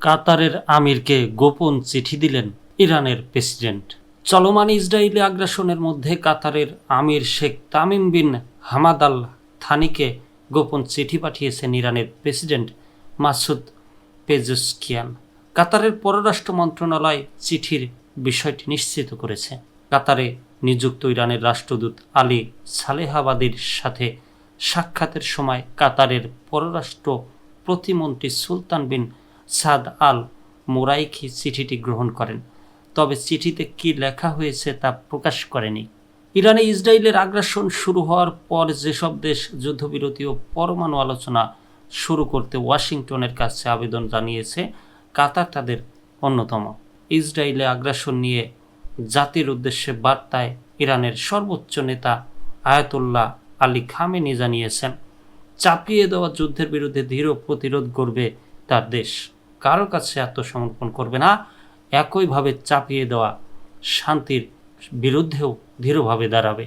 কাতারের আমিরকে গোপন চিঠি দিলেন ইরানের প্রেসিডেন্ট। চলমান ইসরায়েলি আগ্রাসনের মধ্যে কাতারের আমির Sheikh Tamim bin Hamad Al থানিকে গোপন চিঠি পাঠিয়েছেন ইরানের প্রেসিডেন্ট মাসুদ পেজেশকিয়ান। কাতারের পররাষ্ট্র মন্ত্রণালয় চিঠির বিষয়টি নিশ্চিত করেছে। কাতারে নিযুক্ত ইরানের রাষ্ট্রদূত আলী সালেহাবাদীর সাথে সাক্ষাতের সময় কাতারের পররাষ্ট্র প্রতিমন্ত্রী সুলতান বিন সাদ আল মোরাইখি চিঠিটি গ্রহণ করেন, তবে চিঠিতে কি লেখা হয়েছে তা প্রকাশ করেনি। ইরানে ইসরায়েলের আগ্রাসন শুরু হওয়ার পর যেসব দেশ যুদ্ধবিরতি ও পরমাণু আলোচনা শুরু করতে ওয়াশিংটনের কাছে আবেদন জানিয়েছে, কাতার তাদের অন্যতম। ইসরায়েলে আগ্রাসন নিয়ে জাতির উদ্দেশ্যে বার্তায় ইরানের সর্বোচ্চ নেতা আয়াতুল্লাহ আলী খামেনি জানিয়েছেন, চাপিয়ে দেওয়া যুদ্ধের বিরুদ্ধে দৃঢ় প্রতিরোধ করবে তার দেশ, কারো কাছে আত্মসমর্পণ করবে না। একইভাবে চাপিয়ে দেওয়া শান্তির বিরুদ্ধেও দৃঢ়ভাবে দাঁড়াবে।